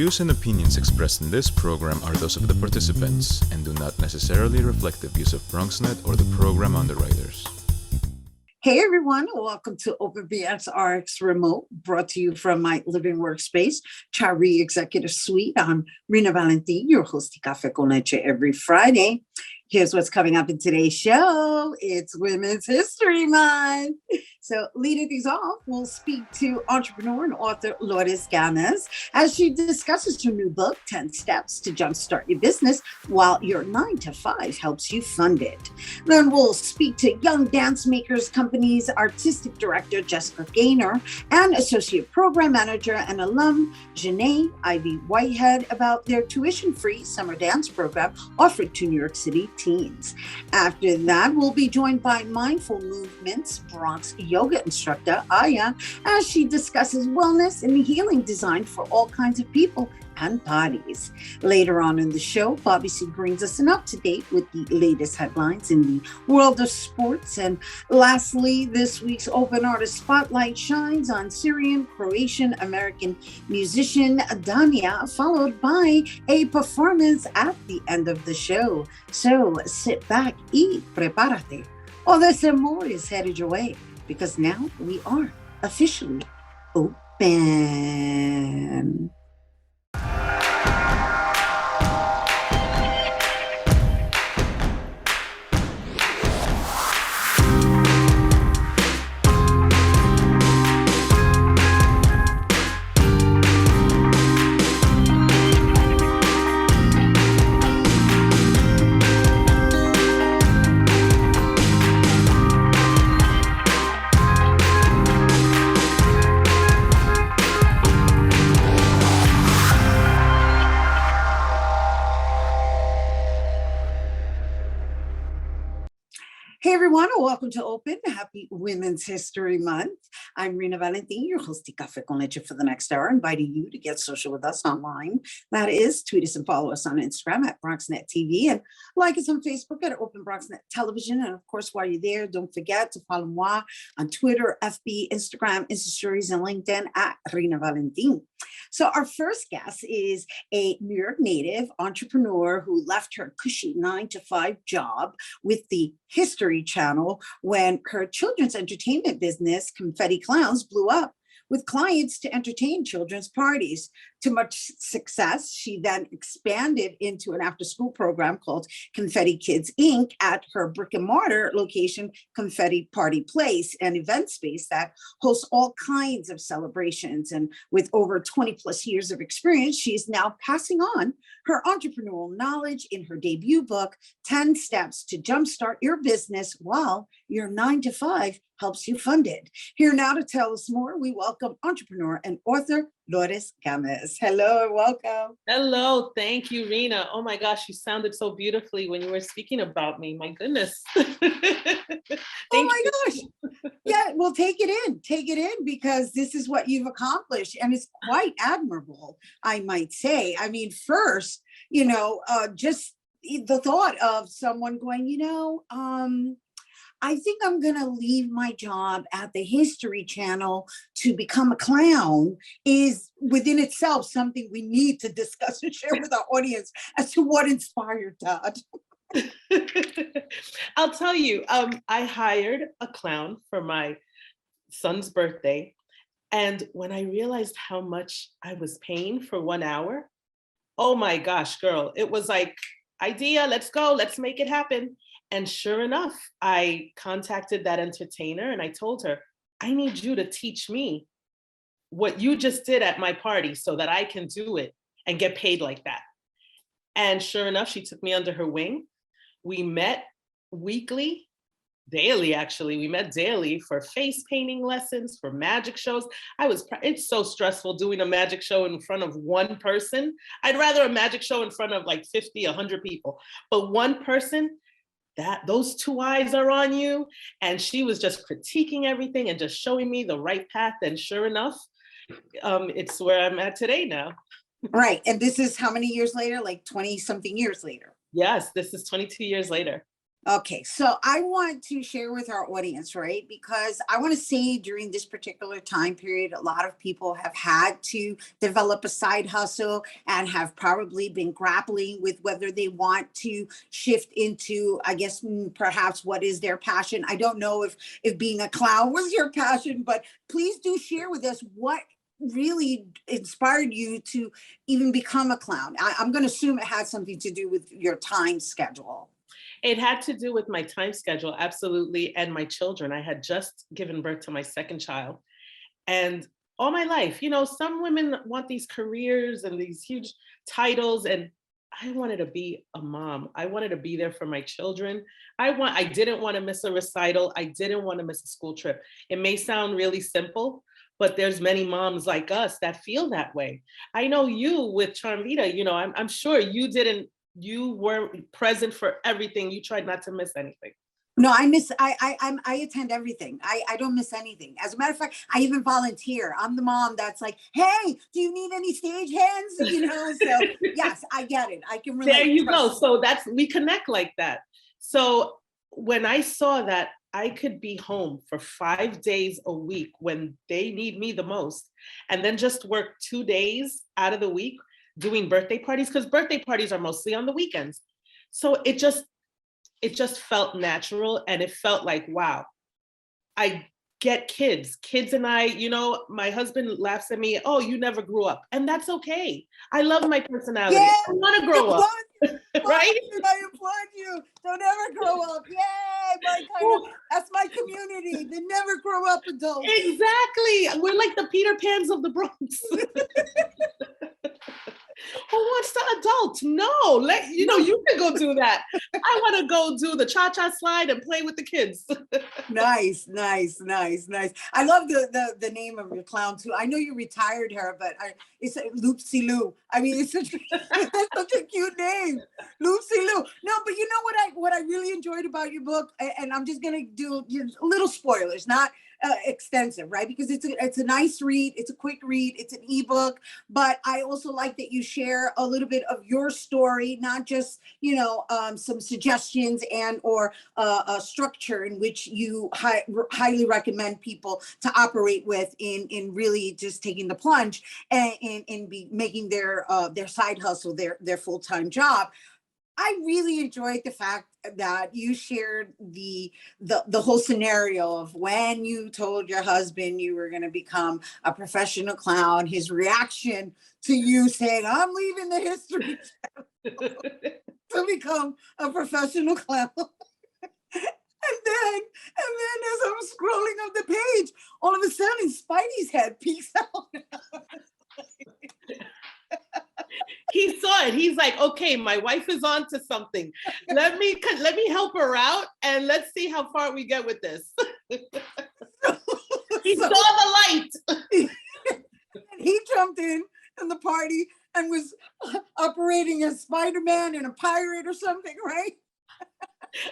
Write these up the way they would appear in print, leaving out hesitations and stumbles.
views and opinions expressed in this program are those of the participants and do not necessarily reflect the views of BronxNet or the program underwriters. Hey everyone, welcome to OpenBxRx Remote, brought to you from my living workspace, Chari Executive Suite. I'm Rhina Valentin, your host of Café con Leche every Friday. Here's what's coming up in today's show. It's Women's History Month. So leading things off, we'll speak to entrepreneur and author Lourdes Gamez as she discusses her new book, 10 Steps to Jumpstart Your Business While Your 9-to-5 Helps You Fund It. Then we'll speak to Young Dancemakers Company's artistic director, Jessica Gaynor, and associate program manager and alum, Jenée Ivi Whitehead, about their tuition-free summer dance program offered to New York City teens. After that, we'll be joined by Mindful Movements Bronx yoga instructor, Aya, as she discusses wellness and healing design for all kinds of people and bodies. Later on in the show, Bobby C brings us an up-to-date with the latest headlines in the world of sports. And lastly, this week's Open Artist Spotlight shines on Syrian-Croatian-American musician Dania, followed by a performance at the end of the show. So sit back, y prepárate. All this and more is headed your way, because now we are officially open. Hey everyone, and welcome to Open. Happy Women's History Month. I'm Rhina Valentin, your host of Café con Leche for the next hour, inviting you to get social with us online. That is, tweet us and follow us on Instagram at BronxNet TV and like us on Facebook at Open BronxNet Television. And of course, while you're there, don't forget to follow moi on Twitter, FB, Instagram, Insta Stories, and LinkedIn at Rhina Valentin. So our first guest is a New York native entrepreneur who left her cushy 9-to-5 job with the History Channel when her children's entertainment business, Confetti Clowns, blew up with clients to entertain children's parties. To much success, she then expanded into an after-school program called Confetti Kids Inc. at her brick-and-mortar location, Confetti Party Place, an event space that hosts all kinds of celebrations. And with over 20 plus years of experience, she is now passing on her entrepreneurial knowledge in her debut book, 10 Steps to Jumpstart Your Business While Your 9-to-5 Helps You Fund It. Here now to tell us more, we welcome entrepreneur and author Lourdes Gamez. Hello and welcome. Hello, thank you, Rhina. Oh my gosh, you sounded so beautifully when you were speaking about me. My goodness. Oh my gosh. Yeah, well, take it in because this is what you've accomplished and it's quite admirable, I might say. I mean, first, just the thought of someone going, I think I'm going to leave my job at the History Channel to become a clown is within itself something we need to discuss and share with our audience as to what inspired that. I'll tell you, I hired a clown for my son's birthday. And when I realized how much I was paying for 1 hour, oh my gosh, girl, it was like, idea, let's go, let's make it happen. And sure enough, I contacted that entertainer and I told her, I need you to teach me what you just did at my party so that I can do it and get paid like that. And sure enough, she took me under her wing. We met weekly, daily actually. We met daily for face painting lessons, for magic shows. It's so stressful doing a magic show in front of one person. I'd rather a magic show in front of like 50, 100 people, but one person, those two eyes are on you. And she was just critiquing everything and just showing me the right path. And sure enough, it's where I'm at today now. Right. And this is how many years later? Like 20 something years later. Yes, this is 22 years later. Okay, so I want to share with our audience, right? Because I want to say during this particular time period, a lot of people have had to develop a side hustle and have probably been grappling with whether they want to shift into, I guess, perhaps what is their passion. I don't know if being a clown was your passion, but please do share with us what really inspired you to even become a clown. I'm going to assume it had something to do with your time schedule. It had to do with my time schedule, absolutely, and my children. I had just given birth to my second child. And all my life, some women want these careers and these huge titles, and I wanted to be a mom. I wanted to be there for my children. I didn't want to miss a recital. I didn't want to miss a school trip. It may sound really simple, but there's many moms like us that feel that way. I know you with Charmvita, I'm sure you weren't present for everything. You tried not to miss anything. No, I attend everything. I don't miss anything. As a matter of fact, I even volunteer. I'm the mom that's like, hey, do you need any stage hands? So yes, I get it. I can relate. There you go. So we connect like that. So when I saw that I could be home for 5 days a week when they need me the most, and then just work 2 days out of the week doing birthday parties, because birthday parties are mostly on the weekends. So it just felt natural, and it felt like, wow, I get kids and I, my husband laughs at me, oh, you never grew up. And that's okay. I love my personality. Yeah, I want to grow up. Right? I applaud you. Don't ever grow up. Yay! That's my community. The never grow up adults. Exactly. We're like the Peter Pans of the Bronx. Who wants to adult? No, you can go do that. I want to go do the cha-cha slide and play with the kids. Nice. I love the name of your clown too. I know you retired her, but it's Loopsy Lou. I mean, it's such a cute name, Loopsy Lou. No, but you know what I really enjoyed about your book, and I'm just gonna do little spoilers, not extensive, right? Because it's a nice read, it's a quick read, it's an ebook, but I also like that you share a little bit of your story, not just some suggestions and or a structure in which you highly recommend people to operate with in really just taking the plunge and in making their side hustle their full-time job. I really enjoyed the fact that you shared the whole scenario of when you told your husband you were going to become a professional clown, his reaction to you saying, I'm leaving the history to become a professional clown. And then as I'm scrolling up the page, all of a sudden Spidey's head peeks out. He saw it. He's like, okay, my wife is on to something. Let me help her out, and let's see how far we get with this. He saw the light. He jumped in the party and was operating as Spider-Man and a pirate or something, right?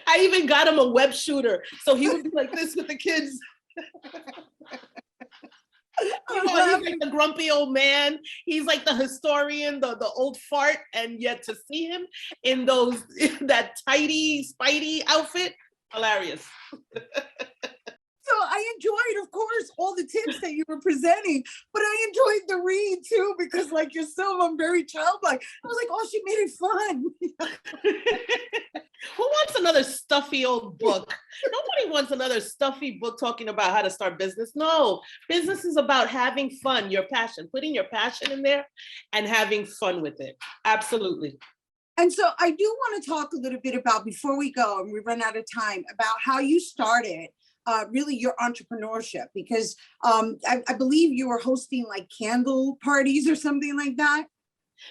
I even got him a web shooter, so he would be like this with the kids. He's like the grumpy old man. He's like the historian, the old fart, and yet to see him in that tidy Spidey outfit, hilarious. So I enjoyed, of course, all the tips that you were presenting, but I enjoyed the read too, because like yourself, I'm very childlike. I was like, oh, she made it fun. Who wants another stuffy old book? Nobody wants another stuffy book talking about how to start business. No, business is about having fun, your passion, putting your passion in there and having fun with it. Absolutely. And so I do want to talk a little bit about, before we go and we run out of time, about how you started really your entrepreneurship, because I believe you were hosting like candle parties or something like that.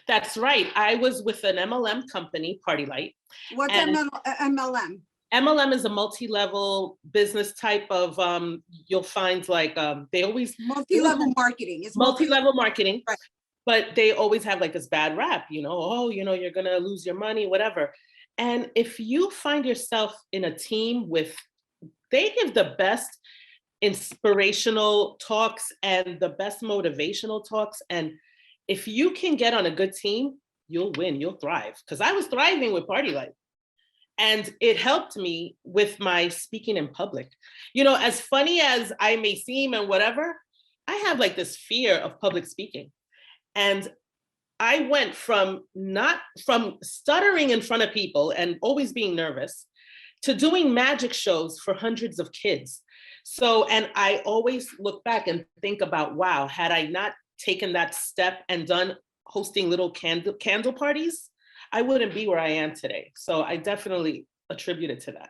That's right. I was with an MLM company, Party Light. What's MLM? MLM is a multi-level business type of, you'll find like, they always- multi-level marketing. It's multi-level marketing, right. But they always have like this bad rap, you're gonna lose your money, whatever. And if you find yourself in a team they give the best inspirational talks and the best motivational talks. And if you can get on a good team, you'll win, you'll thrive. Because I was thriving with Party Life. And it helped me with my speaking in public. You know, as funny as I may seem and whatever, I have like this fear of public speaking. And I went from stuttering in front of people and always being nervous to doing magic shows for hundreds of kids. So, and I always look back and think about, wow, had I not taken that step and done hosting little candle parties, I wouldn't be where I am today. So I definitely attribute it to that.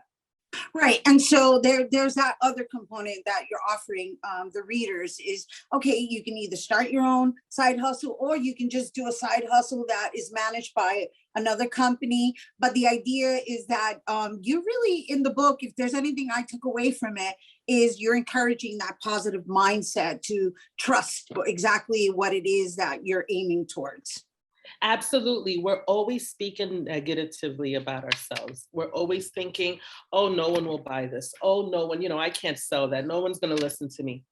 Right. And so there's that other component that you're offering the readers is, okay, you can either start your own side hustle, or you can just do a side hustle that is managed by another company. But the idea is that you really, in the book, if there's anything I took away from it, is you're encouraging that positive mindset to trust exactly what it is that you're aiming towards. Absolutely. We're always speaking negatively about ourselves. We're always thinking, oh, no one will buy this. Oh, no one, I can't sell that. No one's going to listen to me.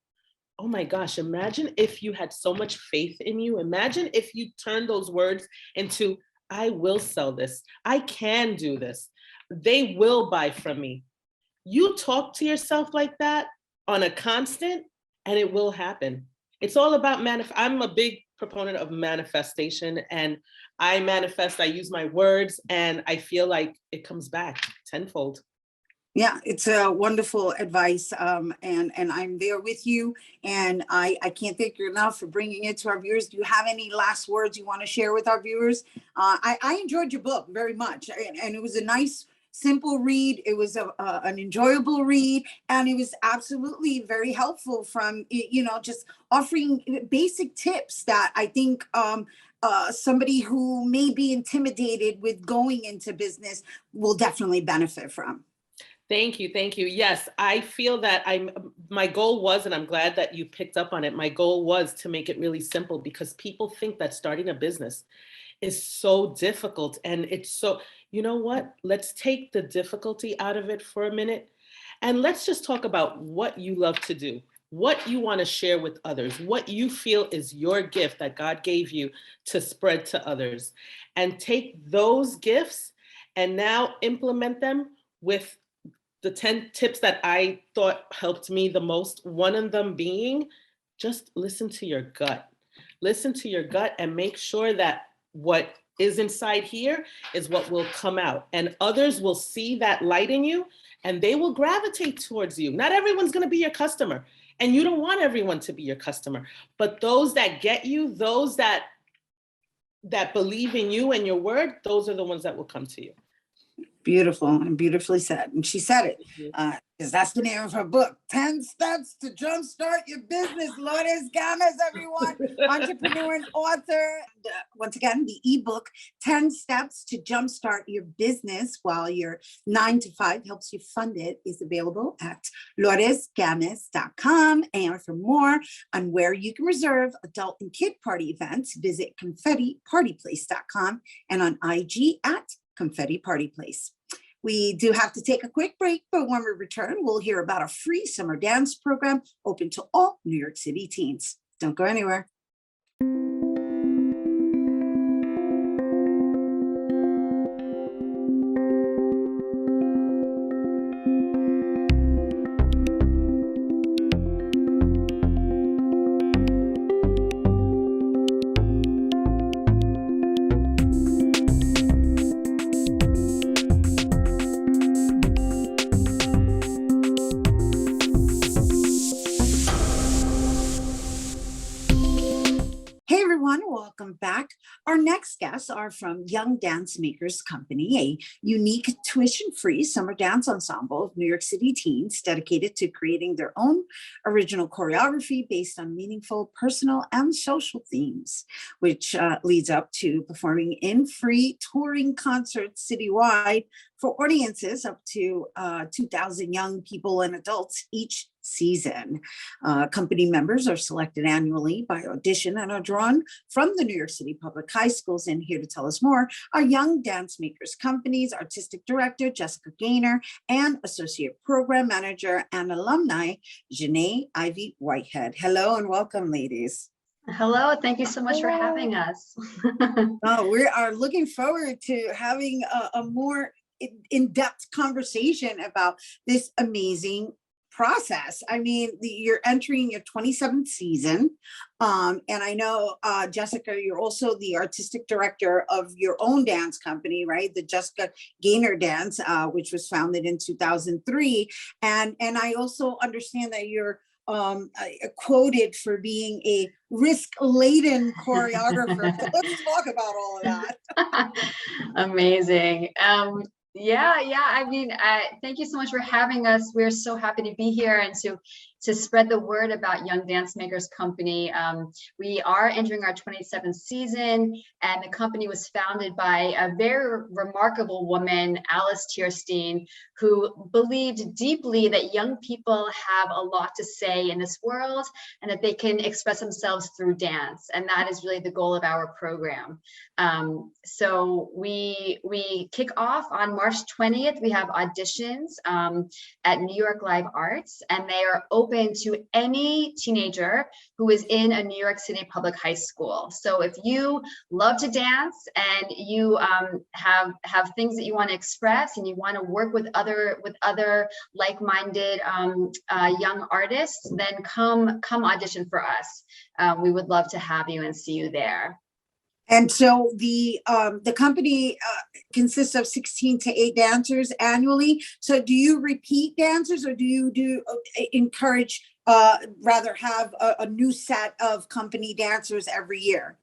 Oh my gosh, imagine if you had so much faith in you. Imagine if you turned those words into, I will sell this. I can do this. They will buy from me. You talk to yourself like that on a constant, and it will happen. It's all about I'm a big proponent of manifestation, and I manifest, I use my words, and I feel like it comes back tenfold. Yeah, it's a wonderful advice, and I'm there with you, and I can't thank you enough for bringing it to our viewers. Do you have any last words you want to share with our viewers? I enjoyed your book very much, and it was a nice, simple read. It was an enjoyable read, and it was absolutely very helpful from, just offering basic tips that I think somebody who may be intimidated with going into business will definitely benefit from. Thank you. Thank you. Yes, I feel that my goal was, and I'm glad that you picked up on it, my goal was to make it really simple, because people think that starting a business is so difficult. And it's so, you know what? Let's take the difficulty out of it for a minute. And let's just talk about what you love to do, what you want to share with others, what you feel is your gift that God gave you to spread to others. And take those gifts and now implement them with the 10 tips that I thought helped me the most. One of them being, just listen to your gut. Listen to your gut and make sure that what is inside here is what will come out. And others will see that light in you, and they will gravitate towards you. Not everyone's going to be your customer, and you don't want everyone to be your customer. But those that get you, those that believe in you and your word, those are the ones that will come to you. Beautiful and beautifully said. And she said it because that's the name of her book, 10 Steps to Jumpstart Your Business. Lourdes Gamez, everyone, entrepreneur and author. And, once again, the ebook, 10 Steps to Jumpstart Your Business While Your 9 to 5 helps you fund it, is available at lourdesgamez.com. And for more on where you can reserve adult and kid party events, visit confettipartyplace.com and on IG at Confetti Party Place. We do have to take a quick break, but when we return, we'll hear about a free summer dance program open to all New York City teens. Don't go anywhere. Welcome back. Our next guests are from Young Dancemakers Company, a unique tuition-free summer dance ensemble of New York City teens dedicated to creating their own original choreography based on meaningful personal and social themes, which leads up to performing in free touring concerts citywide for audiences up to 2,000 young people and adults each season. Company members are selected annually by audition and are drawn from the New York City public high schools. And here to tell us more are Young Dancemakers Company's artistic director, Jessica Gaynor, and associate program manager and alumni, Jenée Ivi Whitehead. Hello and welcome, ladies. Hello, thank you so much for having us. We are looking forward to having a more in-depth conversation about this amazing process. I mean, you're entering your 27th season. And I know, Jessica, you're also the artistic director of your own dance company, right? The Jessica Gaynor Dance, which was founded in 2003. And I also understand that you're quoted for being a risk-laden choreographer. So let's talk about all of that. Amazing. Yeah. I mean, thank you so much for having us. We're so happy to be here and to spread the word about Young Dancemakers Company. We are entering our 27th season, and the company was founded by a very remarkable woman, Alice Tierstein, who believed deeply that young people have a lot to say in this world and that they can express themselves through dance. And that is really the goal of our program. So we kick off on March 20th. We have auditions at New York Live Arts, and they are open to any teenager who is in a New York City public high school. So if you love to dance and you have things that you want to express and you want to work with other like-minded young artists, then come audition for us. We would love to have you and see you there. And so the company consists of 16 to 8 dancers annually. So do you repeat dancers, or do you encourage, rather have a new set of company dancers every year?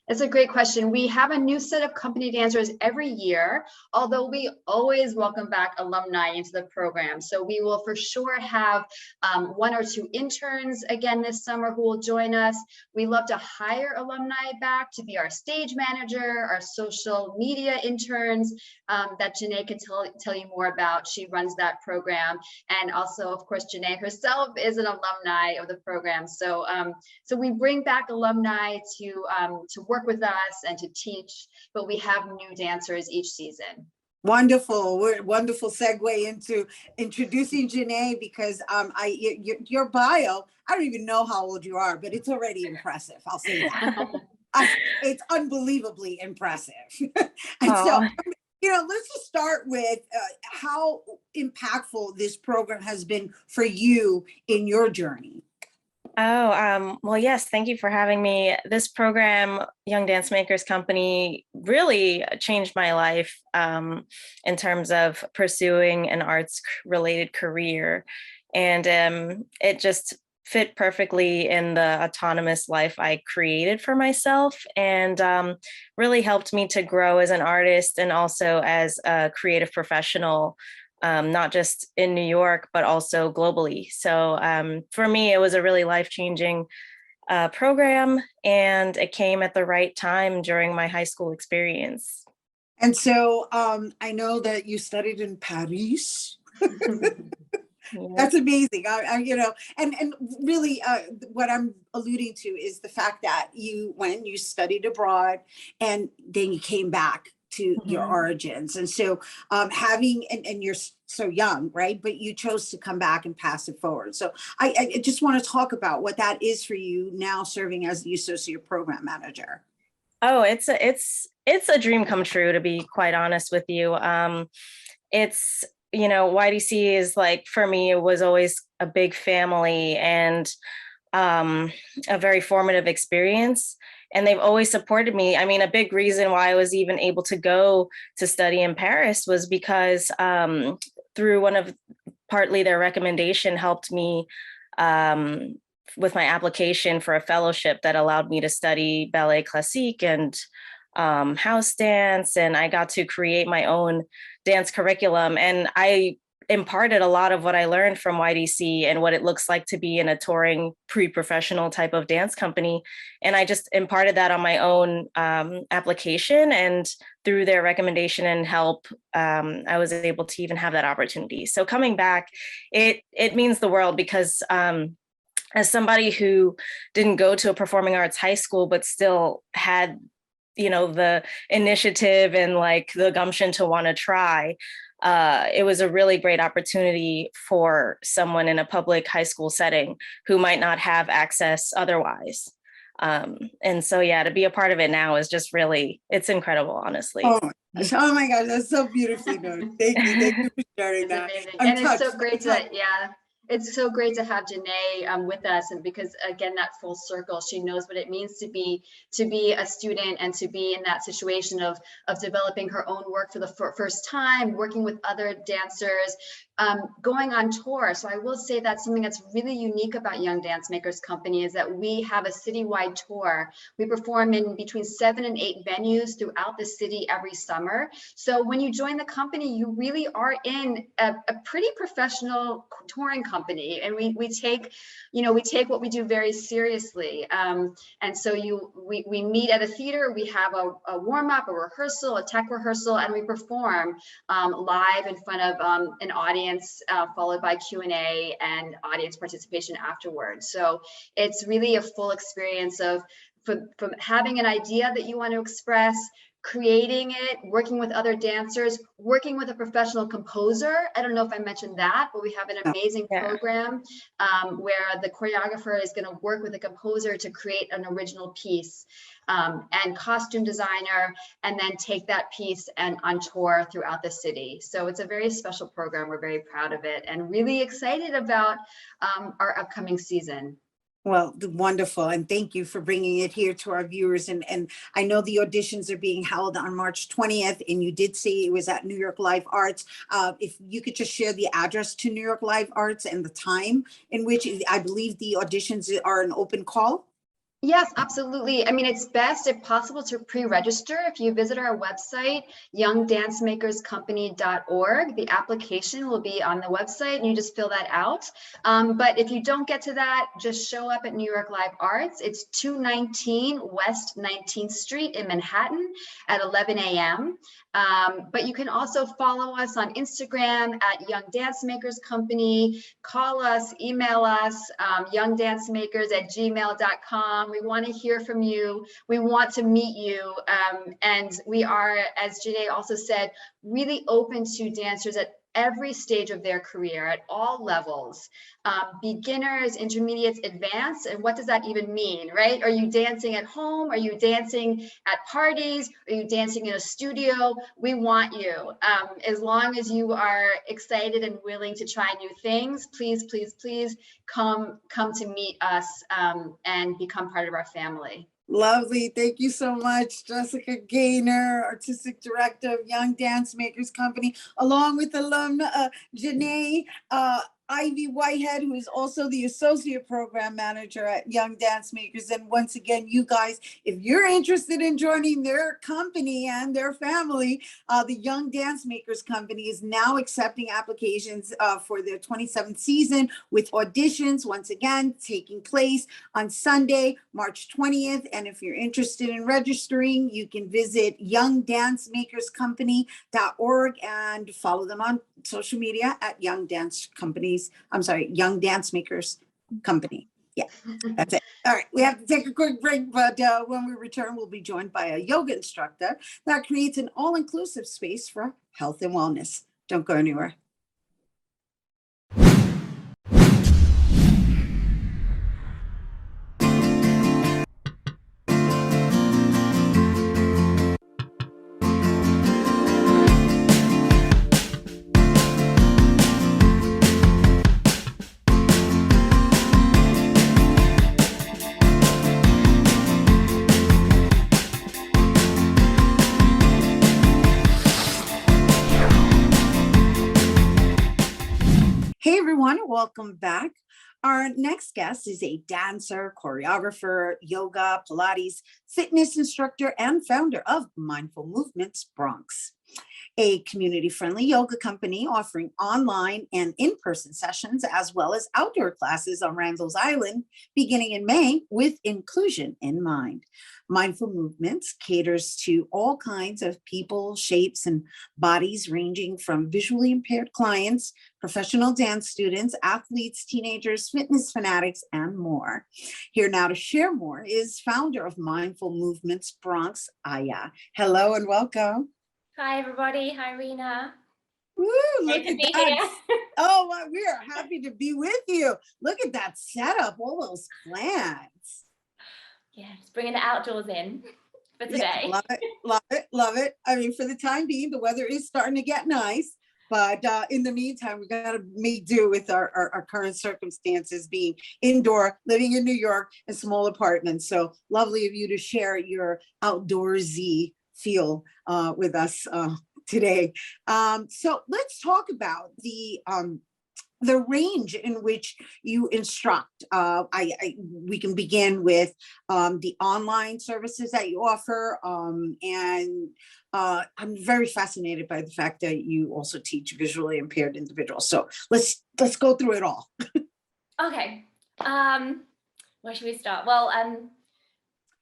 That's a great question. We have a new set of company dancers every year, although we always welcome back alumni into the program. So we will for sure have 1 or 2 interns again this summer who will join us. We love to hire alumni back to be our stage manager, our social media interns that Jenée can tell you more about. She runs that program. And also, of course, Jenée herself is an alumni of the program. So so we bring back alumni to work with us and to teach, but we have new dancers each season. Wonderful. Wonderful segue into introducing Jenée, because your bio, I don't even know how old you are, but it's already impressive. I'll say that. It's unbelievably impressive. And so, let's just start with how impactful this program has been for you in your journey. Well, yes, thank you for having me. This program, Young Dancemakers Company, really changed my life in terms of pursuing an arts-related career. And it just fit perfectly in the autonomous life I created for myself, and really helped me to grow as an artist and also as a creative professional. Not just in New York, but also globally. So for me, it was a really life-changing program, and it came at the right time during my high school experience. And so I know that you studied in Paris. That's amazing. And really what I'm alluding to is the fact that you studied abroad and then you came back to your origins. And so and you're so young, right? But you chose to come back and pass it forward. So I just want to talk about what that is for you now, serving as the associate program manager. Oh, it's a dream come true, to be quite honest with you. It's, YDC is like, for me, it was always a big family and a very formative experience. And they've always supported me. I mean, a big reason why I was even able to go to study in Paris was because through partly their recommendation helped me with my application for a fellowship that allowed me to study ballet classique and house dance. And I got to create my own dance curriculum. And I imparted a lot of what I learned from YDC and what it looks like to be in a touring pre-professional type of dance company. And I just imparted that on my own application, and through their recommendation and help, I was able to even have that opportunity. So coming back, it means the world, because as somebody who didn't go to a performing arts high school, but still had, the initiative and like the gumption to want to try, it was a really great opportunity for someone in a public high school setting who might not have access otherwise. And so, yeah, to be a part of it now is just really, it's incredible, honestly. Oh, Oh my gosh, that's so beautifully done. Thank you. Thank you for sharing It's that. amazing. I'm And it's touched. so great to, yeah, it's so great to have Jenée with us, and because again, that full circle, she knows what it means to be a student and to be in that situation of developing her own work for the first time, working with other dancers, going on tour. So I will say that's something that's really unique about Young Dancemakers Company, is that we have a citywide tour. We perform in between 7 and 8 venues throughout the city every summer. So when you join the company, you really are in a pretty professional touring company, and we take what we do very seriously. And so we meet at a theater, we have a warm-up, a rehearsal, a tech rehearsal, and we perform live in front of an audience, followed by Q&A and audience participation afterwards. So it's really a full experience of from having an idea that you want to express, creating it, working with other dancers, working with a professional composer. I don't know if I mentioned that, but we have an amazing program where the choreographer is going to work with a composer to create an original piece, and costume designer, and then take that piece and on tour throughout the city. So it's a very special program. We're very proud of it and really excited about our upcoming season. Well, wonderful. And thank you for bringing it here to our viewers. And I know the auditions are being held on March 20th, and you did say it was at New York Live Arts. If you could just share the address to New York Live Arts and the time in which I believe the auditions are an open call. Yes, absolutely. I mean, it's best, if possible, to pre-register. If you visit our website, youngdancemakerscompany.org, the application will be on the website and you just fill that out. But if you don't get to that, just show up at New York Live Arts. It's 219 West 19th Street in Manhattan at 11 a.m. But you can also follow us on Instagram at Young Dancemakers Company, call us, email us, youngdancemakers@gmail.com. We want to hear from you. We want to meet you. And we are, as Jenée also said, really open to dancers at every stage of their career, at all levels, beginners, intermediates, advanced. And what does that even mean, right? Are you dancing at home? Are you dancing at parties? Are you dancing in a studio? We want you. As long as you are excited and willing to try new things, please, please, please come to meet us and become part of our family. Lovely. Thank you so much, Jessica Gaynor, Artistic Director of Young Dancemakers Company, along with alumna Jenée Ivi Whitehead, who is also the Associate Program Manager at Young Dancemakers. And once again, you guys, if you're interested in joining their company and their family, the Young Dancemakers Company is now accepting applications for their 27th season, with auditions, once again, taking place on Sunday, March 20th. And if you're interested in registering, you can visit youngdancemakerscompany.org and follow them on social media at Young Dancemakers Company. Yeah, that's it. All right, we have to take a quick break, but when we return, we'll be joined by a yoga instructor that creates an all-inclusive space for health and wellness. Don't go anywhere. Hey everyone, welcome back. Our next guest is a dancer, choreographer, yoga, Pilates, fitness instructor, and founder of Mindful Movements Bronx, a community-friendly yoga company offering online and in-person sessions, as well as outdoor classes on Randall's Island, beginning in May, with inclusion in mind. Mindful Movements caters to all kinds of people, shapes, and bodies, ranging from visually impaired clients, professional dance students, athletes, teenagers, fitness fanatics, and more. Here now to share more is founder of Mindful Movements Bronx, Aya. Hello and welcome. Hi, everybody. Hi, Rhina. Woo, look Great to at be that. here. Oh, well, we are happy to be with you. Look at that setup, all those plants. Yeah, just bringing the outdoors in. for today. Love it, love it, love it. I mean, for the time being, the weather is starting to get nice, but in the meantime, we got to make do with our current circumstances, being indoor, living in New York, in small apartments. So lovely of you to share your outdoorsy feel with us today. So let's talk about the range in which you instruct. We can begin with the online services that you offer, and I'm very fascinated by the fact that you also teach visually impaired individuals. So let's go through it all. Okay, where should we start? Well,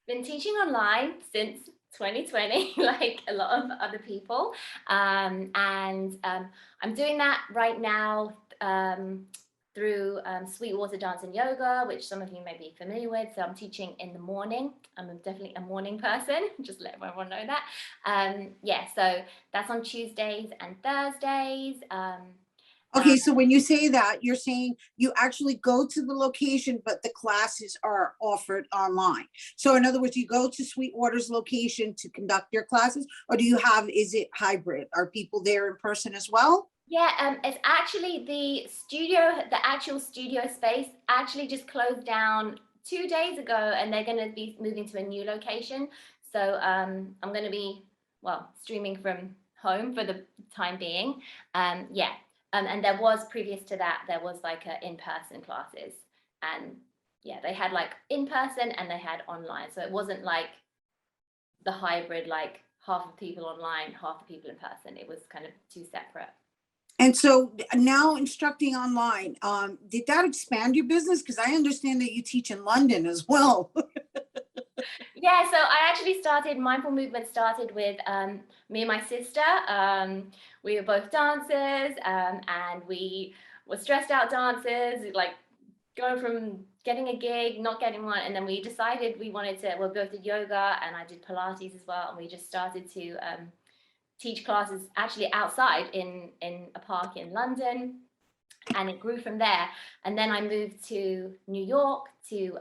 been teaching online since 2020, like a lot of other people, and I'm doing that right now through Sweetwater Dance and Yoga, which some of you may be familiar with. So I'm teaching in the morning. I'm definitely a morning person, just let everyone know that. Yeah, so that's on Tuesdays and Thursdays. Okay, so when you say that, you're saying you actually go to the location, but the classes are offered online. So in other words, you go to Sweetwater's location to conduct your classes, or is it hybrid? Are people there in person as well? Yeah, it's actually the actual studio space actually just closed down 2 days ago, and they're going to be moving to a new location. So I'm going to be, streaming from home for the time being. Yeah. And there was, previous to that, there was like in-person classes, and yeah, they had like in-person and they had online. So it wasn't like the hybrid, like half of people online, half the people in person. It was kind of two separate. And so now instructing online, did that expand your business? Because I understand that you teach in London as well. Yeah, so I actually started, Mindful Movement started with me and my sister. We were both dancers, and we were stressed out dancers, like going from getting a gig, not getting one. And then we decided we wanted to, we both did yoga, and I did Pilates as well. And we just started to teach classes actually outside in a park in London. And it grew from there. And then I moved to New York to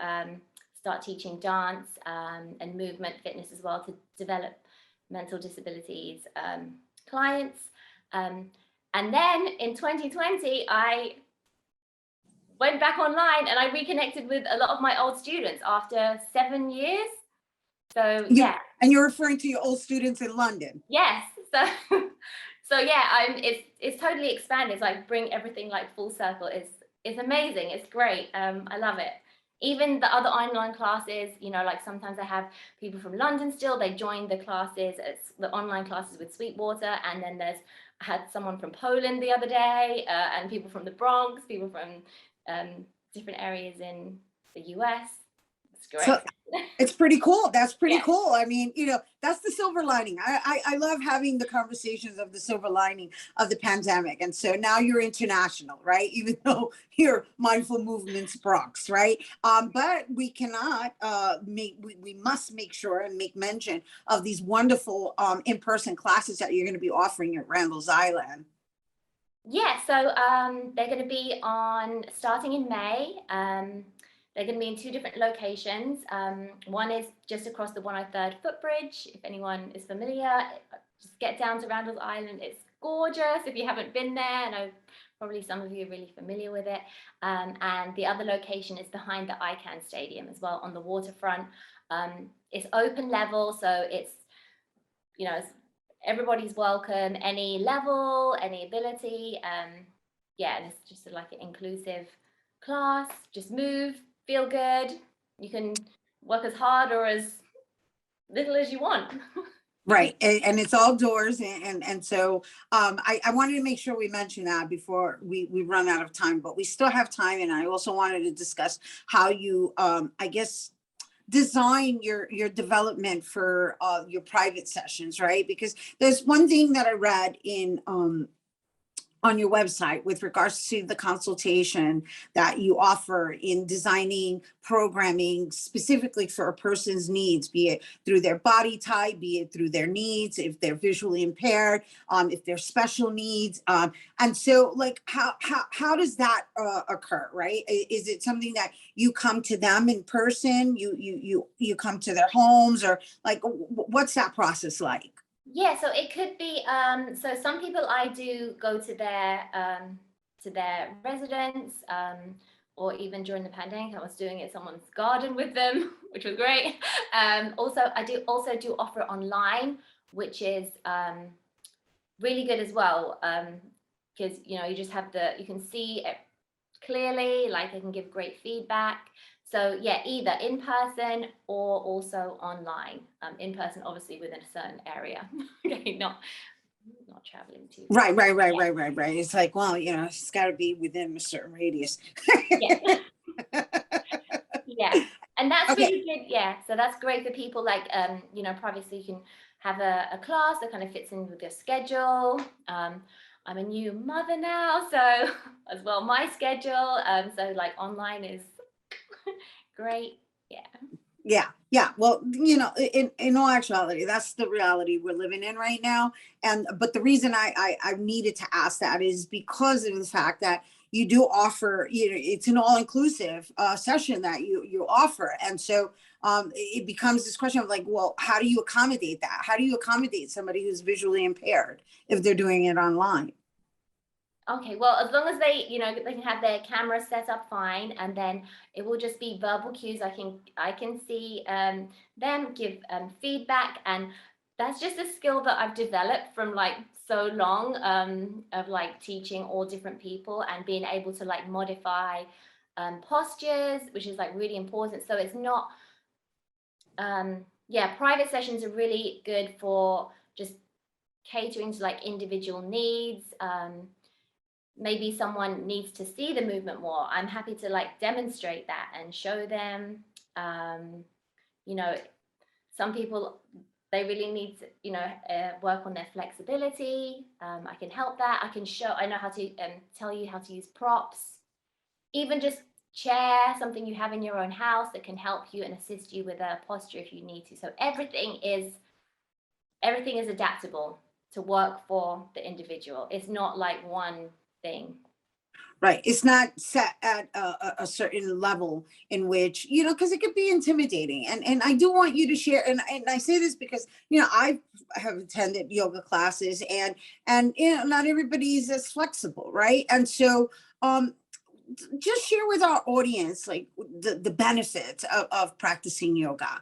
start teaching dance and movement fitness as well to developmental disabilities clients. And then in 2020, I went back online and I reconnected with a lot of my old students after 7 years. So yeah. And you're referring to your old students in London? Yes. So yeah, it's totally expanded. It's like bring everything like full circle. It's amazing. It's great. I love it. Even the other online classes, like sometimes I have people from London still, they join the classes, it's the online classes with Sweetwater. And then I had someone from Poland the other day, and people from the Bronx, people from different areas in the US. It's great. So it's pretty cool. That's pretty Yeah. cool. I mean, that's the silver lining. I love having the conversations of the silver lining of the pandemic. And so now you're international, right? Even though you're Mindful Movements Bronx, right? But we cannot we must make sure and make mention of these wonderful in-person classes that you're going to be offering at Randall's Island. Yeah, so they're going to be starting in May. They're going to be in 2 different locations. One is just across the 103rd footbridge. If anyone is familiar, just get down to Randall's Island. It's gorgeous. If you haven't been there, I know probably some of you are really familiar with it. And the other location is behind the ICANN Stadium as well on the waterfront. It's open level, so it's, everybody's welcome, any level, any ability. Yeah, and it's just like an inclusive class. Just move. Feel good. You can work as hard or as little as you want. Right, and it's all doors, and so I wanted to make sure we mention that before we run out of time, but we still have time, and I also wanted to discuss how you I guess design your development for your private sessions, right? Because there's one thing that I read in on your website with regards to the consultation that you offer in designing programming specifically for a person's needs, be it through their body type, be it through their needs, if they're visually impaired, if they're special needs. And so like, how does that occur, right? Is it something that you come to them in person, you come to their homes, or like, what's that process like? Yeah, so it could be, so some people I do go to their residence, or even during the pandemic, I was doing it in someone's garden with them, which was great. Also, I do offer online, which is really good as well, because you just have you can see it clearly, like I can give great feedback. So yeah, either in person or also online. In person, obviously within a certain area. Okay, not traveling too far. Right. It's like, well, it's got to be within a certain radius. Yeah. Yeah, and that's Okay. really good. Yeah, so that's great for people like obviously you can have a class that kind of fits in with your schedule. I'm a new mother now, so as well my schedule. So like online is great. Yeah. Well, in all actuality, that's the reality we're living in right now. But the reason I needed to ask that is because of the fact that you do offer, it's an all-inclusive session that you offer. And so it becomes this question of like, well, how do you accommodate that? How do you accommodate somebody who's visually impaired if they're doing it online? Okay, well, as long as they can have their camera set up fine, and then it will just be verbal cues. I can see them give feedback, and that's just a skill that I've developed from like so long of like teaching all different people and being able to like modify postures, which is like really important. So it's not, private sessions are really good for just catering to like individual needs. Maybe someone needs to see the movement more. I'm happy to like demonstrate that and show them. Some people, they really need to, work on their flexibility. I can help that. I know how to tell you how to use props. Even just chair, something you have in your own house that can help you and assist you with a posture if you need to. So everything is adaptable to work for the individual. It's not like one thing. Right. It's not set at a certain level in which, because it could be intimidating. And I do want you to share, and I say this because, I have attended yoga classes and not everybody is as flexible, right? And so just share with our audience, like the benefits of practicing yoga,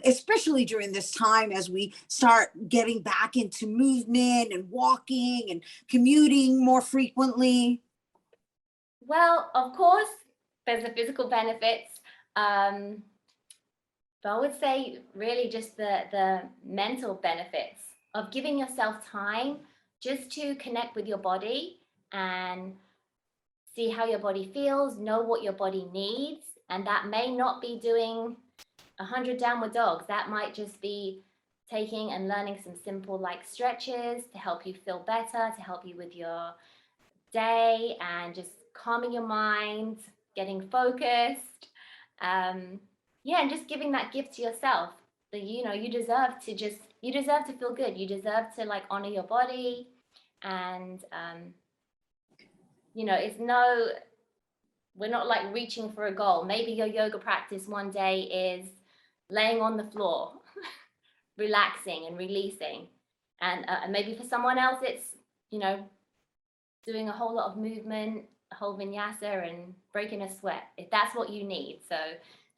especially during this time as we start getting back into movement and walking and commuting more frequently. Well, of course, there's the physical benefits, but I would say really just the mental benefits of giving yourself time just to connect with your body and see how your body feels, know what your body needs. And that may not be doing 100 downward dogs. That might just be taking and learning some simple like stretches to help you feel better, to help you with your day and just calming your mind, getting focused. And just giving that gift to yourself that you deserve to feel good. You deserve to like honor your body. And we're not like reaching for a goal. Maybe your yoga practice one day is laying on the floor, relaxing and releasing. And maybe for someone else, it's, doing a whole lot of movement, a whole vinyasa and breaking a sweat, if that's what you need. So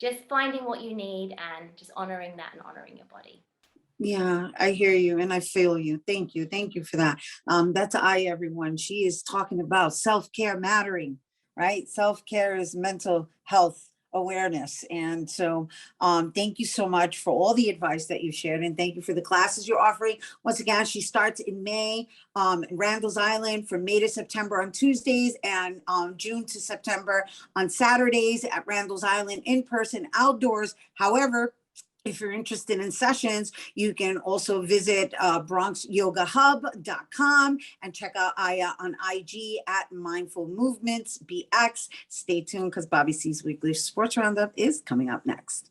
just finding what you need and just honoring that and honoring your body. Yeah, I hear you and I feel you. Thank you. Thank you for that. That's everyone. She is talking about self-care mattering, right? Self-care is mental health awareness. And so thank you so much for all the advice that you've shared. And thank you for the classes you're offering. Once again, she starts in May, in Randall's Island from May to September on Tuesdays and June to September on Saturdays at Randall's Island in person, outdoors. However, If you're interested in sessions, you can also visit BronxYogaHub.com and check out Aya on IG at Mindful Movements BX. Stay tuned because Bobby C's Weekly Sports Roundup is coming up next.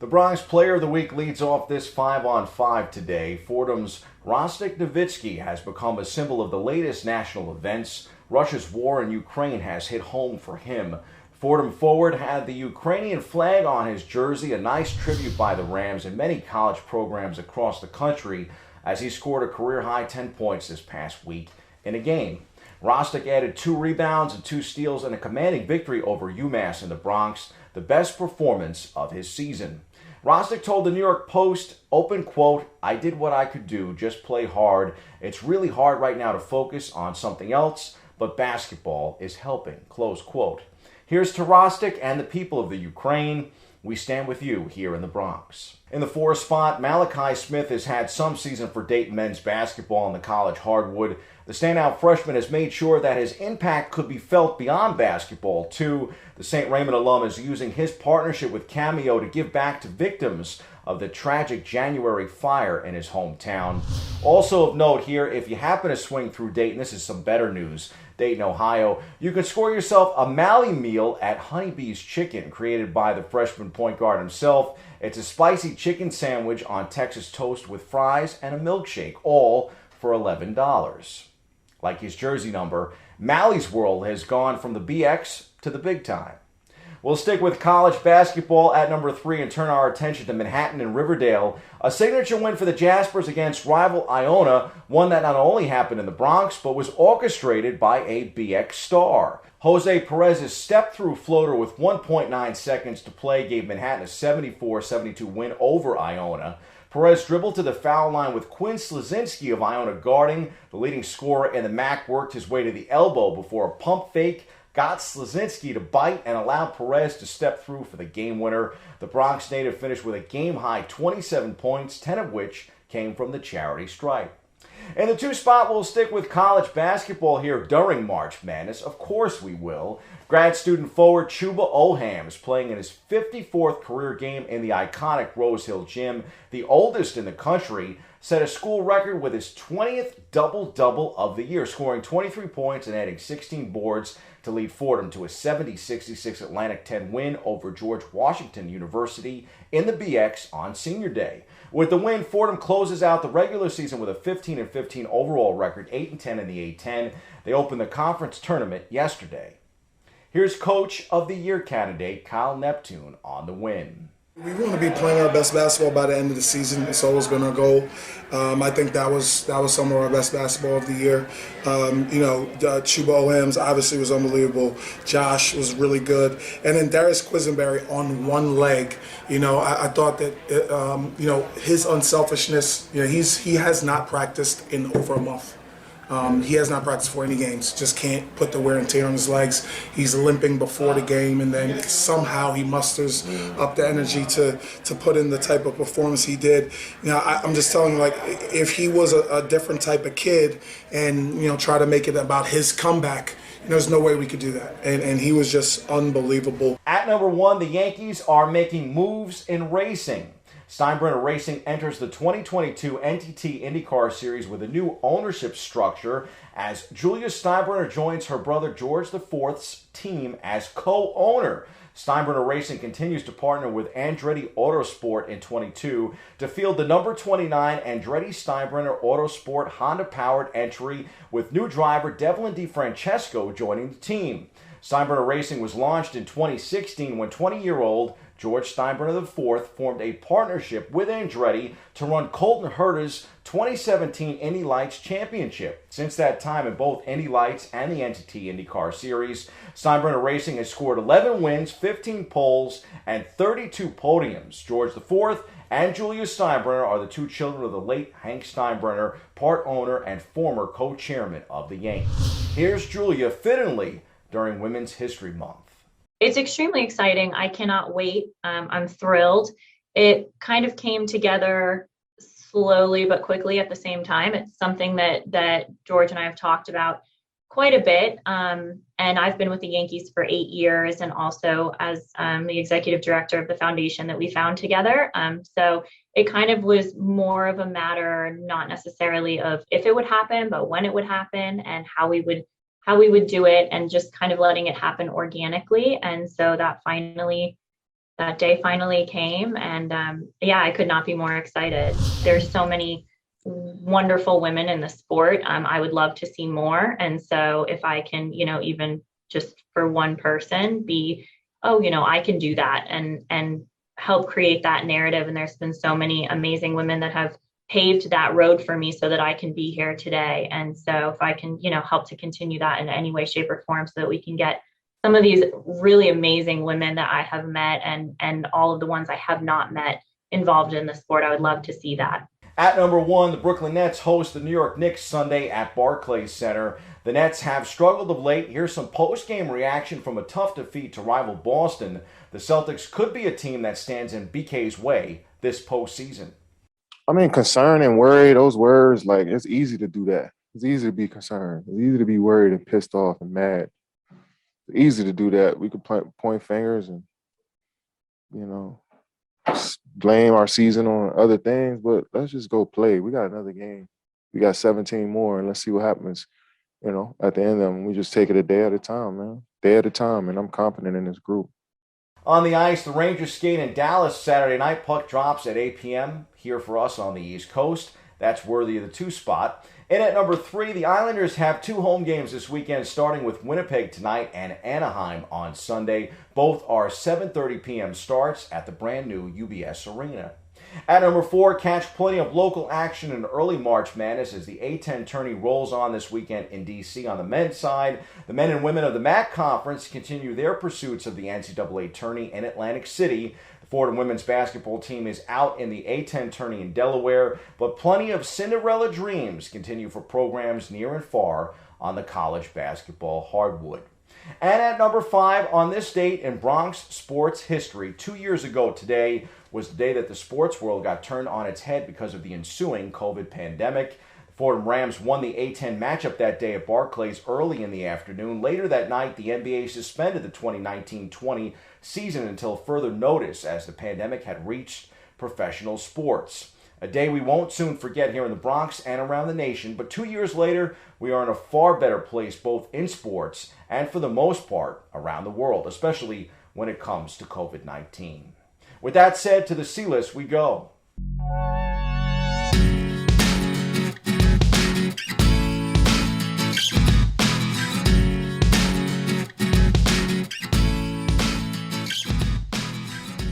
The Bronx Player of the Week leads off this 5-on-5 today. Fordham's Rostik Novitsky has become a symbol of the latest national events. Russia's war in Ukraine has hit home for him. Fordham forward had the Ukrainian flag on his jersey, a nice tribute by the Rams and many college programs across the country, as he scored a career-high 10 points this past week in a game. Rostik added 2 rebounds and 2 steals in a commanding victory over UMass in the Bronx, the best performance of his season. Rostik told the New York Post, open quote, "I did what I could do, just play hard. It's really hard right now to focus on something else, but basketball is helping," close quote. Here's to Rostik and the people of the Ukraine. We stand with you here in the Bronx. In the 4 spot, Malachi Smith has had some season for Dayton men's basketball on the college hardwood. The standout freshman has made sure that his impact could be felt beyond basketball, too. The St. Raymond alum is using his partnership with Cameo to give back to victims of the tragic January fire in his hometown. Also of note here, if you happen to swing through Dayton, this is some better news. Dayton, Ohio, you can score yourself a Mally meal at Honeybee's Chicken, created by the freshman point guard himself. It's a spicy chicken sandwich on Texas toast with fries and a milkshake, all for $11. Like his jersey number, Mally's world has gone from the BX to the big time. We'll stick with college basketball at number 3 and turn our attention to Manhattan and Riverdale. A signature win for the Jaspers against rival Iona, one that not only happened in the Bronx, but was orchestrated by a BX star. Jose Perez's step-through floater with 1.9 seconds to play gave Manhattan a 74-72 win over Iona. Perez dribbled to the foul line with Quinn Slazinski of Iona guarding. The leading scorer in the MAC worked his way to the elbow before a pump fake got Slazinski to bite and allowed Perez to step through for the game winner. The Bronx native finished with a game-high 27 points, 10 of which came from the charity stripe. In the 2 spot, we'll stick with college basketball here during March Madness. Of course we will. Grad student forward Chuba Olham is playing in his 54th career game in the iconic Rose Hill Gym. The oldest in the country, set a school record with his 20th double-double of the year, scoring 23 points and adding 16 boards to lead Fordham to a 70-66 Atlantic 10 win over George Washington University in the BX on Senior Day. With the win, Fordham closes out the regular season with a 15-15 overall record, 8-10 in the A-10. They opened the conference tournament yesterday. Here's Coach of the Year candidate Kyle Neptune on the win. We want to be playing our best basketball by the end of the season. It's always been our goal. I think that was some of our best basketball of the year. Chuba Ohems obviously was unbelievable. Josh was really good. And then Darius Quisenberry on one leg. I thought that, his unselfishness, he has not practiced in over a month. He has not practiced for any games, just can't put the wear and tear on his legs. He's limping before the game, and then somehow he musters up the energy to put in the type of performance he did. I'm just telling you, like, if he was a different type of kid and, try to make it about his comeback, there's no way we could do that. And he was just unbelievable. At number 1, the Yankees are making moves in racing. Steinbrenner Racing enters the 2022 NTT IndyCar Series with a new ownership structure as Julia Steinbrenner joins her brother George IV's team as co-owner. Steinbrenner Racing continues to partner with Andretti Autosport in 22 to field the number 29 Andretti Steinbrenner Autosport Honda-powered entry with new driver Devlin DeFrancesco joining the team. Steinbrenner Racing was launched in 2016 when 20-year-old George Steinbrenner IV formed a partnership with Andretti to run Colton Herta's 2017 Indy Lights Championship. Since that time, in both Indy Lights and the NTT IndyCar Series, Steinbrenner Racing has scored 11 wins, 15 poles, and 32 podiums. George IV and Julia Steinbrenner are the two children of the late Hank Steinbrenner, part owner and former co-chairman of the Yankees. Here's Julia fittingly during Women's History Month. It's extremely exciting. I cannot wait. I'm thrilled. It kind of came together slowly but quickly at the same time. It's something that George and I have talked about quite a bit. And I've been with the Yankees for 8 years and also as the executive director of the foundation that we found together. So it kind of was more of a matter, not necessarily of if it would happen, but when it would happen and how we would do it, and just kind of letting it happen organically. And so that day finally came, and I could not be more excited. There's so many wonderful women in the sport. I would love to see more. And so if I can, even just for one person I can do that and help create that narrative. And there's been so many amazing women that have paved that road for me so that I can be here today. And so if I can, help to continue that in any way, shape, or form so that we can get some of these really amazing women that I have met and all of the ones I have not met involved in the sport, I would love to see that. At number 1, the Brooklyn Nets host the New York Knicks Sunday at Barclays Center. The Nets have struggled of late. Here's some post-game reaction from a tough defeat to rival Boston. The Celtics could be a team that stands in BK's way this postseason. I mean, concern and worry, those words, like, it's easy to do that. It's easy to be concerned. It's easy to be worried and pissed off and mad. It's easy to do that. We could point fingers and, blame our season on other things, but let's just go play. We got another game. We got 17 more, and let's see what happens, at the end of them. We just take it a day at a time, man. Day at a time, and I'm confident in this group. On the ice, the Rangers skate in Dallas Saturday night. Puck drops at 8 p.m. here for us on the East Coast. That's worthy of the 2 spot. And at number 3, the Islanders have 2 home games this weekend, starting with Winnipeg tonight and Anaheim on Sunday. Both are 7:30 p.m. starts at the brand new UBS Arena. At number 4, catch plenty of local action in early March Madness as the A10 tourney rolls on this weekend in D.C. on the men's side. The men and women of the MAC Conference continue their pursuits of the NCAA tourney in Atlantic City. The Fordham women's basketball team is out in the A10 tourney in Delaware, but plenty of Cinderella dreams continue for programs near and far on the college basketball hardwood. And at number 5, on this date in Bronx sports history, 2 years ago today was the day that the sports world got turned on its head because of the ensuing COVID pandemic. The Fordham Rams won the A10 matchup that day at Barclays early in the afternoon. Later that night, the NBA suspended the 2019-20 season until further notice as the pandemic had reached professional sports. A day we won't soon forget here in the Bronx and around the nation, but 2 years later, we are in a far better place both in sports and for the most part around the world, especially when it comes to COVID-19. With that said, to the C-list we go.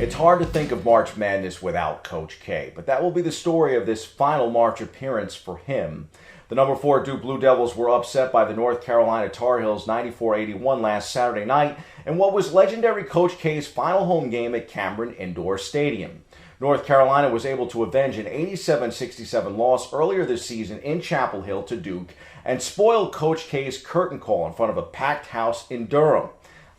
It's hard to think of March Madness without Coach K, but that will be the story of this final March appearance for him. The number 4 Duke Blue Devils were upset by the North Carolina Tar Heels 94-81 last Saturday night in what was legendary Coach K's final home game at Cameron Indoor Stadium. North Carolina was able to avenge an 87-67 loss earlier this season in Chapel Hill to Duke and spoil Coach K's curtain call in front of a packed house in Durham.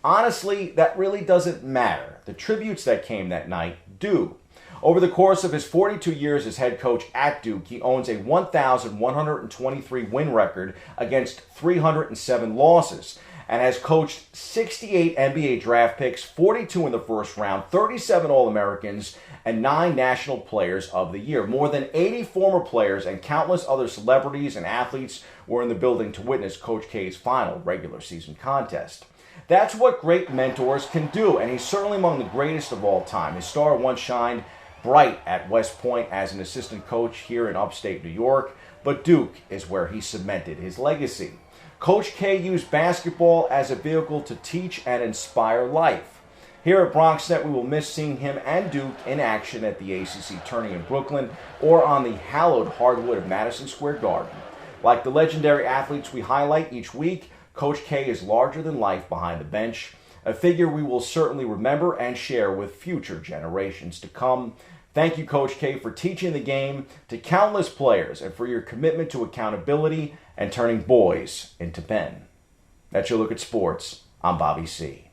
Honestly, that really doesn't matter. The tributes that came that night do. Over the course of his 42 years as head coach at Duke, he owns a 1,123 win record against 307 losses and has coached 68 NBA draft picks, 42 in the first round, 37 All-Americans, and 9 National Players of the Year. More than 80 former players and countless other celebrities and athletes were in the building to witness Coach K's final regular season contest. That's what great mentors can do, and he's certainly among the greatest of all time. His star once shined bright at West Point as an assistant coach here in upstate New York, but Duke is where he cemented his legacy. Coach K used basketball as a vehicle to teach and inspire life. Here at BronxNet, we will miss seeing him and Duke in action at the ACC tourney in Brooklyn or on the hallowed hardwood of Madison Square Garden. Like the legendary athletes we highlight each week, Coach K is larger than life behind the bench, a figure we will certainly remember and share with future generations to come. Thank you, Coach K, for teaching the game to countless players and for your commitment to accountability and turning boys into men. That's your look at sports. I'm Bobby C.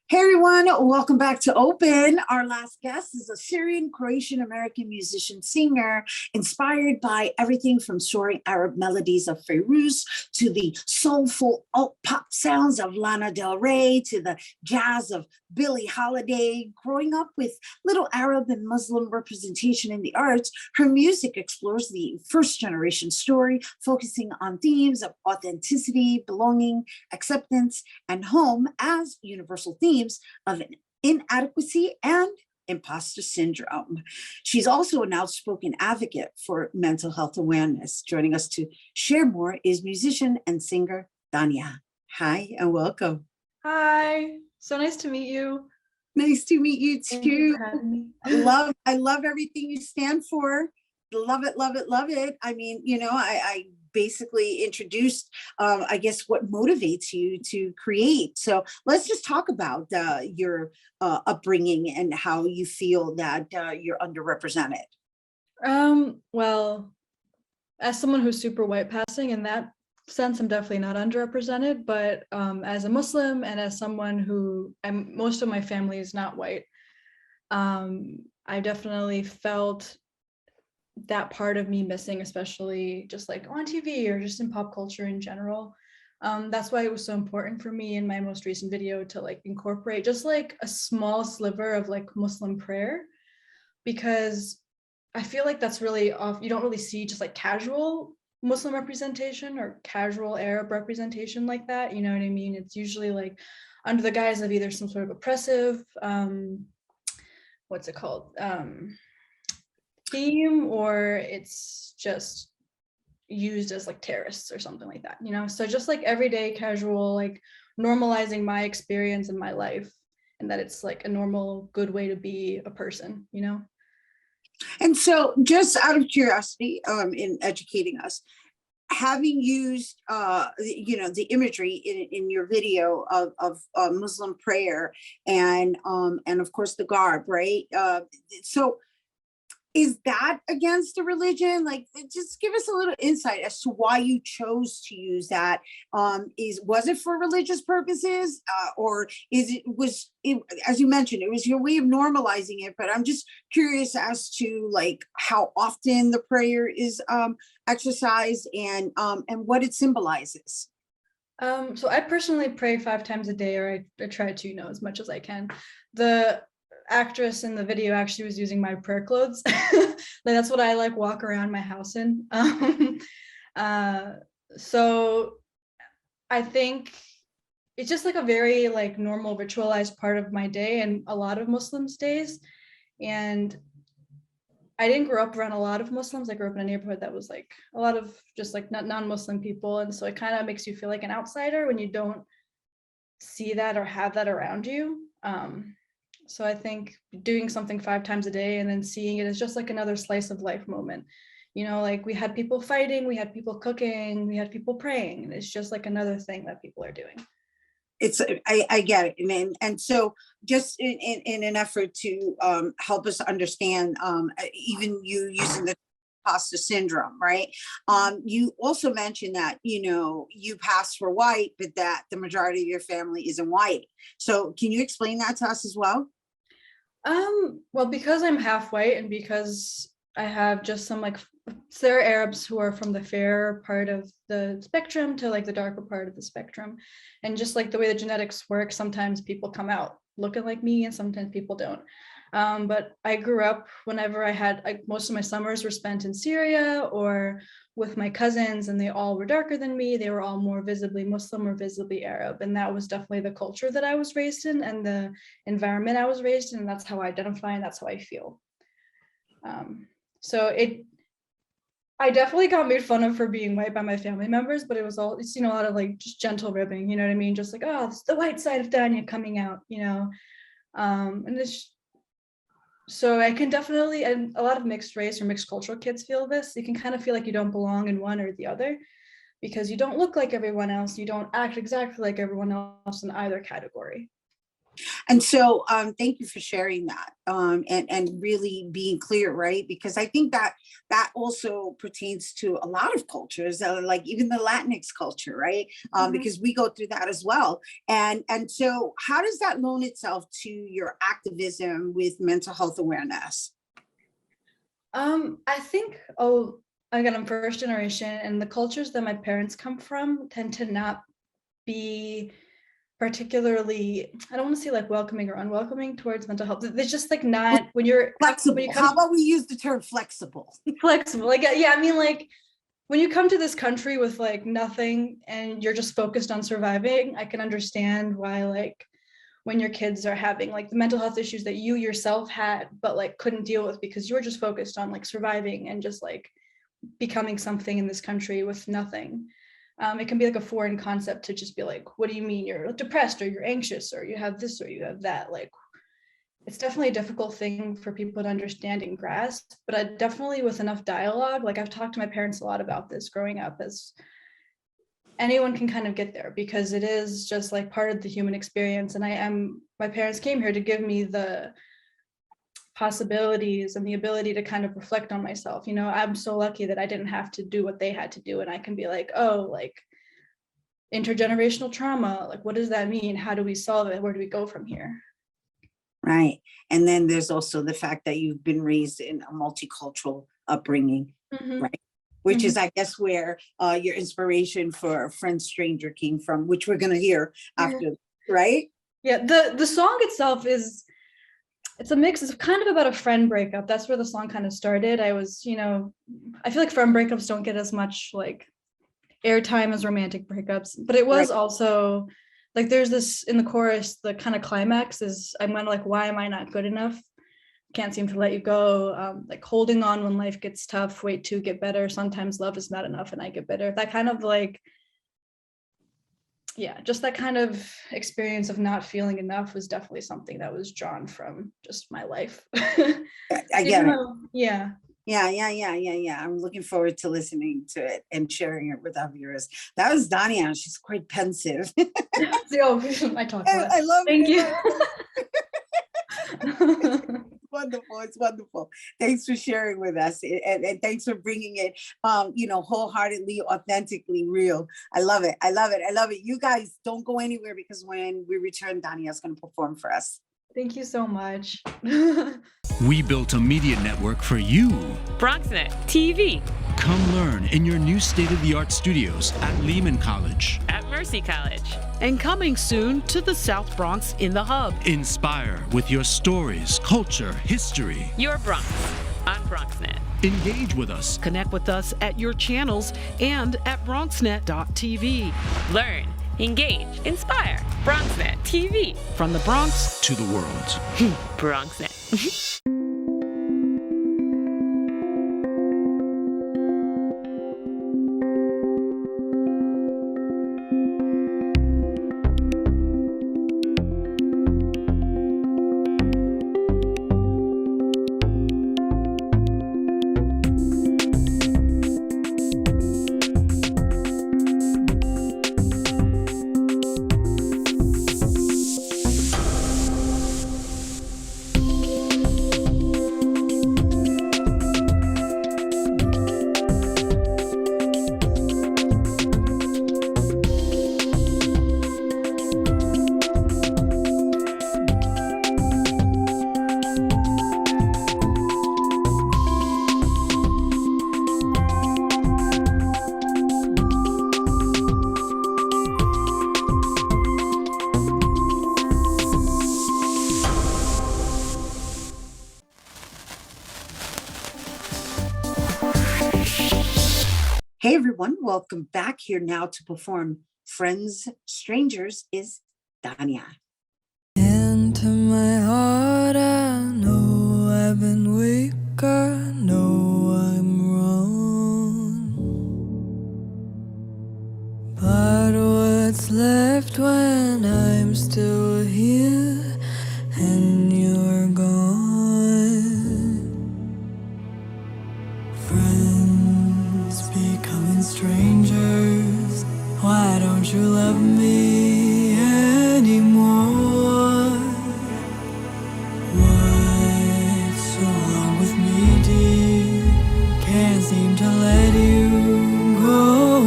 Hey everyone, welcome back to Open. Our last guest is a Syrian-Croatian-American musician singer inspired by everything from soaring Arab melodies of Fairuz to the soulful alt-pop sounds of Lana Del Rey to the jazz of Billie Holiday. Growing up with little Arab and Muslim representation in the arts, her music explores the first-generation story, focusing on themes of authenticity, belonging, acceptance, and home as universal themes of inadequacy and imposter syndrome. She's also an outspoken advocate for mental health awareness. Joining us to share more is musician and singer Dania. Hi and welcome. Hi, so nice to meet you. Nice to meet you Thank you too. for having me. I love everything you stand for. Love it, love it, love it. I mean, I basically introduced, I guess, what motivates you to create. So let's just talk about your upbringing and how you feel that you're underrepresented. Well, as someone who's super white passing, in that sense, I'm definitely not underrepresented, but as a Muslim and as someone who, most of my family is not white, I definitely felt that part of me missing, especially just like on TV or just in pop culture in general. That's why it was so important for me in my most recent video to like incorporate just like a small sliver of like Muslim prayer, because I feel like that's really off. You don't really see just like casual Muslim representation or casual Arab representation like that. You know what I mean? It's usually like under the guise of either some sort of oppressive, what's it called? Theme, or it's just used as like terrorists or something like that, so just like everyday casual, like normalizing my experience in my life, and that it's like a normal good way to be a person. And so just out of curiosity, in educating us, having used the imagery in your video of Muslim prayer and of course the garb, right? So is that against the religion? Like, just give us a little insight as to why you chose to use that. Was it for religious purposes, or was it, as you mentioned, it was your way of normalizing it? But I'm just curious as to like how often the prayer is exercised and what it symbolizes. So I personally pray 5 times a day, or I try to, as much as I can. The actress in the video actually was using my prayer clothes. That's what I like walk around my house in. So I think it's just like a very like normal ritualized part of my day and a lot of Muslims' days. And I didn't grow up around a lot of Muslims. I grew up in a neighborhood that was like a lot of just like non-Muslim people. And so it kind of makes you feel like an outsider when you don't see that or have that around you. So I think doing something 5 times a day and then seeing it as just like another slice of life moment. You know, like we had people fighting, we had people cooking, we had people praying. And it's just like another thing that people are doing. I get it. And so just in an effort to help us understand, even you using the imposter syndrome, right? You also mentioned that, you know, you passed for white, but that the majority of your family isn't white. So can you explain that to us as well? Well, because I'm half white and because I have just some like, there are Arabs who are from the fair part of the spectrum to like the darker part of the spectrum. And just like the way the genetics work, sometimes people come out looking like me and sometimes people don't. But I grew up whenever I had, most of my summers were spent in Syria or with my cousins, and they all were darker than me. They were all more visibly Muslim or visibly Arab. And that was definitely the culture that I was raised in and the environment I was raised in. And that's how I identify and that's how I feel. I definitely got made fun of for being white by my family members, but it's a lot of like just gentle ribbing, you know what I mean? Just like, oh, it's the white side of Dania coming out, you know? So I can definitely, and a lot of mixed race or mixed cultural kids feel this. You can kind of feel like you don't belong in one or the other because you don't look like everyone else. You don't act exactly like everyone else in either category. And so thank you for sharing that and really being clear, right? Because I think that also pertains to a lot of cultures, like even the Latinx culture, right? Because we go through that as well. And so how does that loan itself to your activism with mental health awareness? I think, again, I'm first generation, and the cultures that my parents come from tend to not be particularly, I don't want to say like welcoming or unwelcoming towards mental health. It's just like not when you're flexible. How about we use the term flexible? Flexible. Like, yeah, I mean, like when you come to this country with like nothing and you're just focused on surviving, I can understand why like when your kids are having like the mental health issues that you yourself had, but like couldn't deal with because you were just focused on like surviving and just like becoming something in this country with nothing. It can be like a foreign concept to just be like, what do you mean you're depressed or you're anxious or you have this or you have that? Like, it's definitely a difficult thing for people to understand and grasp, but I definitely with enough dialogue, like I've talked to my parents a lot about this growing up, as anyone can kind of get there because it is just like part of the human experience. And my parents came here to give me the possibilities and the ability to kind of reflect on myself. You know, I'm so lucky that I didn't have to do what they had to do. And I can be like, oh, like intergenerational trauma, like, what does that mean? How do we solve it? Where do we go from here? Right. And then there's also the fact that you've been raised in a multicultural upbringing, right? Which is, I guess, where your inspiration for Friend Stranger came from, which we're going to hear after, right? Yeah, the song itself it's a mix. It's kind of about a friend breakup. That's where the song kind of started. I feel like friend breakups don't get as much like airtime as romantic breakups, but it was also like there's this in the chorus, the kind of climax is I'm kind of like, why am I not good enough? Can't seem to let you go. Like holding on when life gets tough, wait to get better. Sometimes love is not enough and I get better. That kind of like, yeah, just that kind of experience of not feeling enough was definitely something that was drawn from just my life. I get it. Yeah. Yeah. I'm looking forward to listening to it and sharing it with our viewers. That was Dania. She's quite pensive. I talk less. I love Thank you. It's wonderful. Thanks for sharing with us, and thanks for bringing it, wholeheartedly, authentically real. I love it. You guys don't go anywhere because when we return, Dania is going to perform for us. Thank you so much. We built a media network for you. BronxNet TV. Come learn in your new state-of-the-art studios at Lehman College. At Mercy College. And coming soon to the South Bronx in the Hub. Inspire with your stories, culture, history. Your Bronx on BronxNet. Engage with us. Connect with us at your channels and at bronxnet.tv. Learn, engage, inspire. BronxNet TV. From the Bronx to the world. BronxNet. Hey everyone, welcome back. Here now to perform Friends, Strangers is Dania. Into my heart, I know I've been weak, I know I'm wrong. But what's left when I'm still here and you're gone? Friends becoming strangers, why don't you love me anymore? What's so wrong with me, dear? Can't seem to let you go.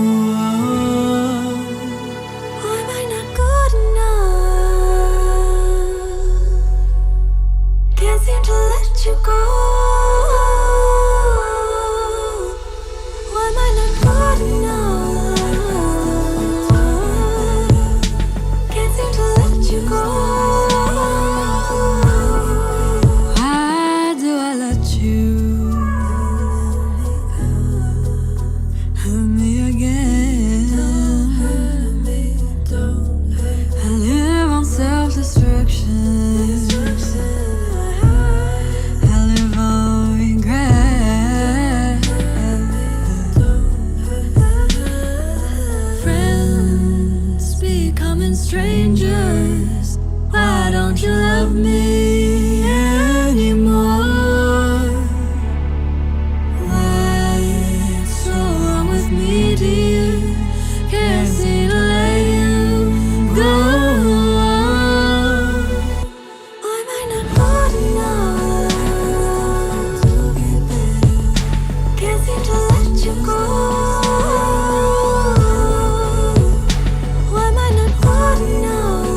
Why am I not good enough? Can't seem to let you go. Why am I not good enough? Can't seem to let you go. Why do I let you hurt me again? I live on self-destruction. I live on regret. Friends becoming strangers. Why don't you love me anymore? What's so wrong with me, dear? Can't seem to let you go. Why am I not good enough? Can't seem to let you go. Why am I not good enough?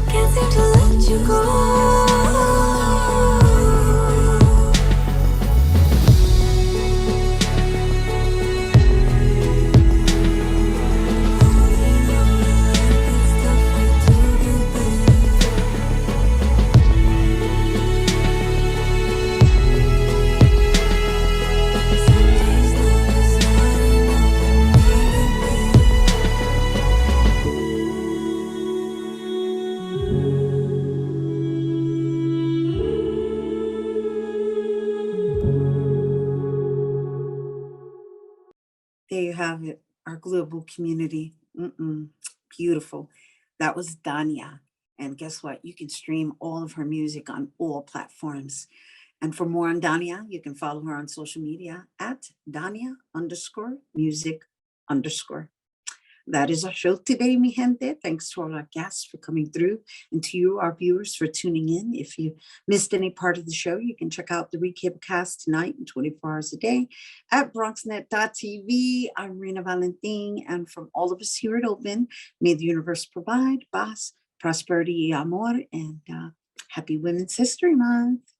Can't seem to let you go. There you have it, our global community. Beautiful. That was Dania. And guess what? You can stream all of her music on all platforms. And for more on Dania, you can follow her on social media at Dania_music_. That is our show today, mi gente. Thanks to all our guests for coming through and to you, our viewers, for tuning in. If you missed any part of the show, you can check out the recapcast tonight and 24 hours a day at BronxNet.tv. I'm Rhina Valentin, and from all of us here at Open, may the universe provide paz, prosperity, y amor, and happy Women's History Month.